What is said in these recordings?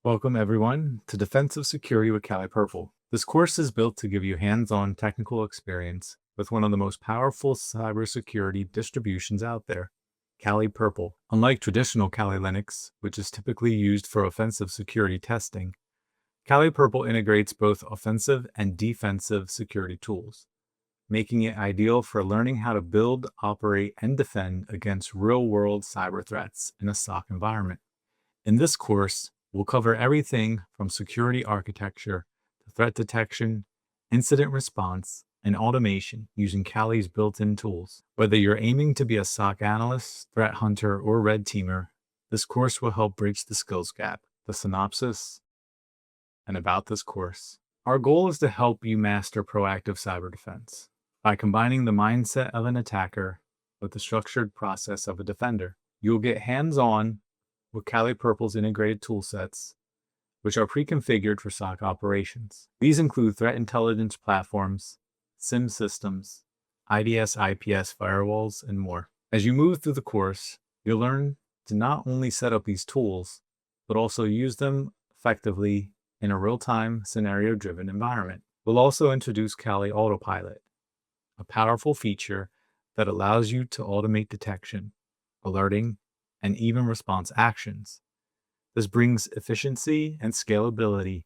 Welcome, everyone, to Defensive Security with Cali Purple. This course is built to give you hands-on technical experience with one of the most powerful cybersecurity distributions out there, Cali Purple. Unlike traditional Kali Linux, which is typically used for offensive security testing, Cali Purple integrates both offensive and defensive security tools, making it ideal for learning how to build, operate, and defend against real-world cyber threats in a SOC environment. In this course, we'll cover everything from security architecture to threat detection, incident response, and automation using Kali's built-in tools. Whether you're aiming to be a SOC analyst, threat hunter, or red teamer, this course will help bridge the skills gap. The synopsis and about this course. Our goal is to help you master proactive cyber defense by combining the mindset of an attacker with the structured process of a defender. You'll get hands-on with Cali Purple's integrated toolsets, which are pre-configured for SOC operations. These include threat intelligence platforms, SIM systems, IDS/IPS firewalls, and more. As you move through the course, you'll learn to not only set up these tools, but also use them effectively in a real-time, scenario-driven environment. We'll also introduce Kali Autopilot, a powerful feature that allows you to automate detection, alerting, and even response actions. This brings efficiency and scalability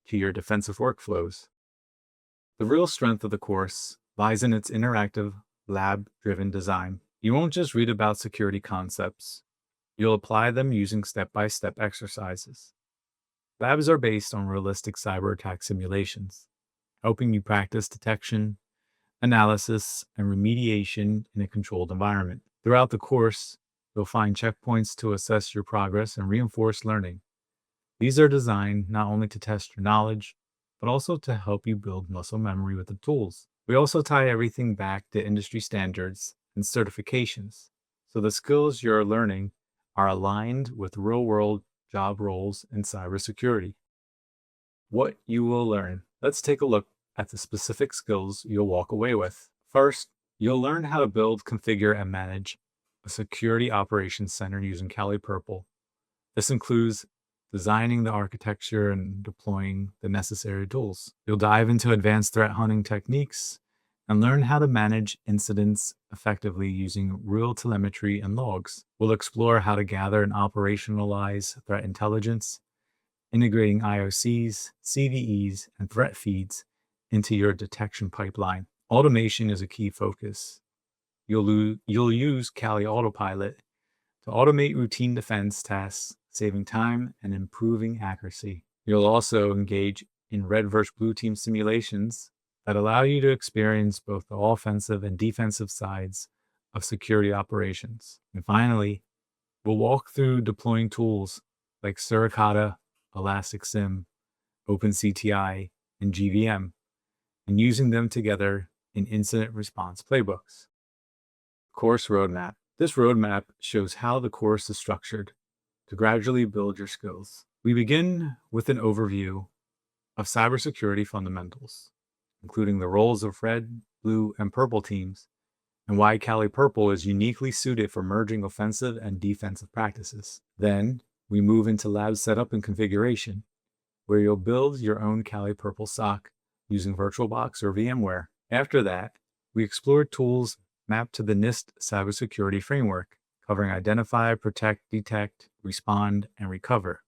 to your defensive workflows. The real strength of the course lies in its interactive, lab-driven design. You won't just read about security concepts. You'll apply them using step-by-step exercises. Labs are based on realistic cyber attack simulations, helping you practice detection, analysis, and remediation in a controlled environment. Throughout the course, you'll find checkpoints to assess your progress and reinforce learning. These are designed not only to test your knowledge, but also to help you build muscle memory with the tools. We also tie everything back to industry standards and certifications, so the skills you're learning are aligned with real-world job roles in cybersecurity. What you will learn. Let's take a look at the specific skills you'll walk away with. First, you'll learn how to build, configure, and manage a security operations center using Cali Purple. This includes designing the architecture and deploying the necessary tools. You'll dive into advanced threat hunting techniques and learn how to manage incidents effectively using real telemetry and logs. We'll explore how to gather and operationalize threat intelligence, integrating IOCs, CVEs, and threat feeds into your detection pipeline. Automation is a key focus. You'll use Kali Autopilot to automate routine defense tasks, saving time and improving accuracy. You'll also engage in red versus blue team simulations that allow you to experience both the offensive and defensive sides of security operations. And finally, we'll walk through deploying tools like Suricata, ElasticSIM, OpenCTI, and GVM, and using them together in incident response playbooks. Course roadmap. This roadmap shows how the course is structured to gradually build your skills. We begin with an overview of cybersecurity fundamentals, including the roles of red, blue, and purple teams, and why Kali Purple is uniquely suited for merging offensive and defensive practices. Then, we move into lab setup and configuration, where you'll build your own Kali Purple SOC using VirtualBox or VMware. After that, we explore tools mapped to the NIST cybersecurity framework, covering identify, protect, detect, respond, and recover,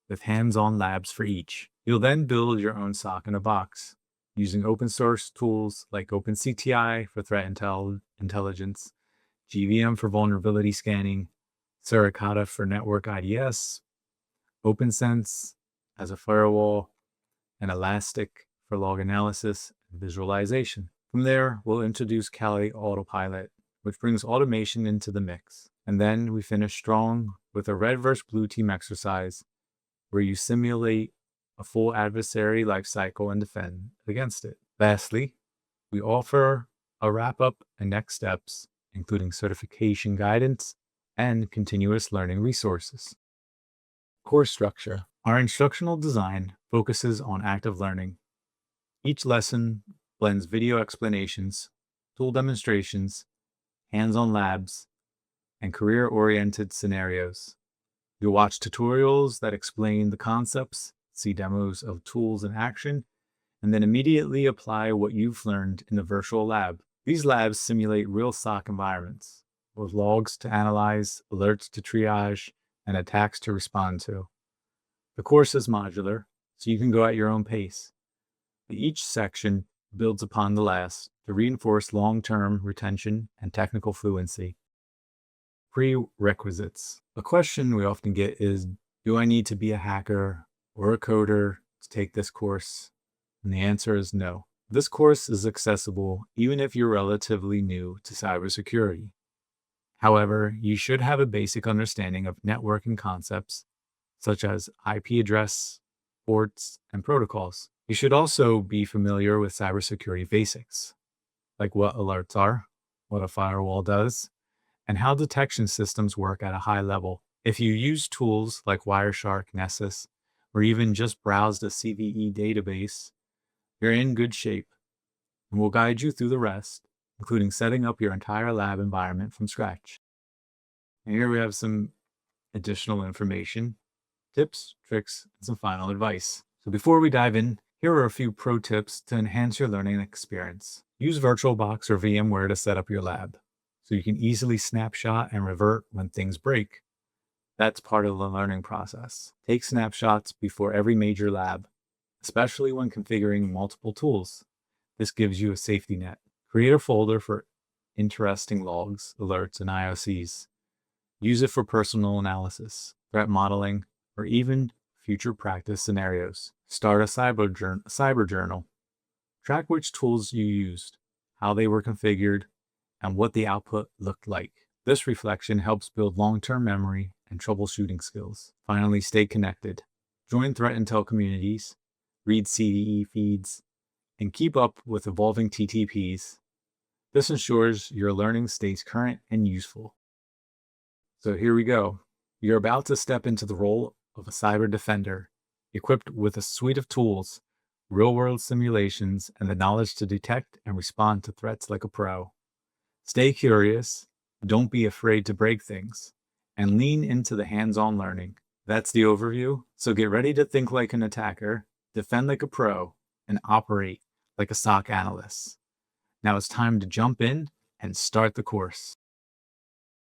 with hands-on labs for each. You'll then build your own SOC in a box, using open source tools like OpenCTI for threat intelligence, GVM for vulnerability scanning, Suricata for network IDS, OpenSense as a firewall, and Elastic for log analysis and visualization. From there, we'll introduce Kali Autopilot, which brings automation into the mix. And then we finish strong with a red versus blue team exercise where you simulate a full adversary lifecycle and defend against it. Lastly, we offer a wrap-up and next steps, including certification guidance and continuous learning resources. Course structure. Our instructional design focuses on active learning. Each lesson blends video explanations, tool demonstrations, hands-on labs, and career-oriented scenarios. You'll watch tutorials that explain the concepts, see demos of tools in action, and then immediately apply what you've learned in the virtual lab. These labs simulate real SOC environments with logs to analyze, alerts to triage, and attacks to respond to. The course is modular, so you can go at your own pace. Each section builds upon the last to reinforce long-term retention and technical fluency. Prerequisites. A question we often get is, do I need to be a hacker or a coder to take this course? And the answer is no. This course is accessible even if you're relatively new to cybersecurity. However, you should have a basic understanding of networking concepts such as IP address, ports, and protocols. You should also be familiar with cybersecurity basics, like what alerts are, what a firewall does, and how detection systems work at a high level. If you use tools like Wireshark, Nessus, or even just browsed a CVE database, you're in good shape, and we'll guide you through the rest, including setting up your entire lab environment from scratch. And here we have some additional information, tips, tricks, and some final advice. So before we dive in, here are a few pro tips to enhance your learning experience. Use VirtualBox or VMware to set up your lab, so you can easily snapshot and revert when things break. That's part of the learning process. Take snapshots before every major lab, especially when configuring multiple tools. This gives you a safety net. Create a folder for interesting logs, alerts, and IOCs. Use it for personal analysis, threat modeling, or even future practice scenarios. Start a cyber journal. Track which tools you used, how they were configured, and what the output looked like. This reflection helps build long-term memory and troubleshooting skills. Finally, stay connected. Join threat intel communities, read CVE feeds, and keep up with evolving TTPs. This ensures your learning stays current and useful. So here we go. You're about to step into the role of a cyber defender, equipped with a suite of tools, real-world simulations, and the knowledge to detect and respond to threats like a pro. Stay curious, don't be afraid to break things, and lean into the hands-on learning. That's the overview, so get ready to think like an attacker, defend like a pro, and operate like a SOC analyst. Now it's time to jump in and start the course.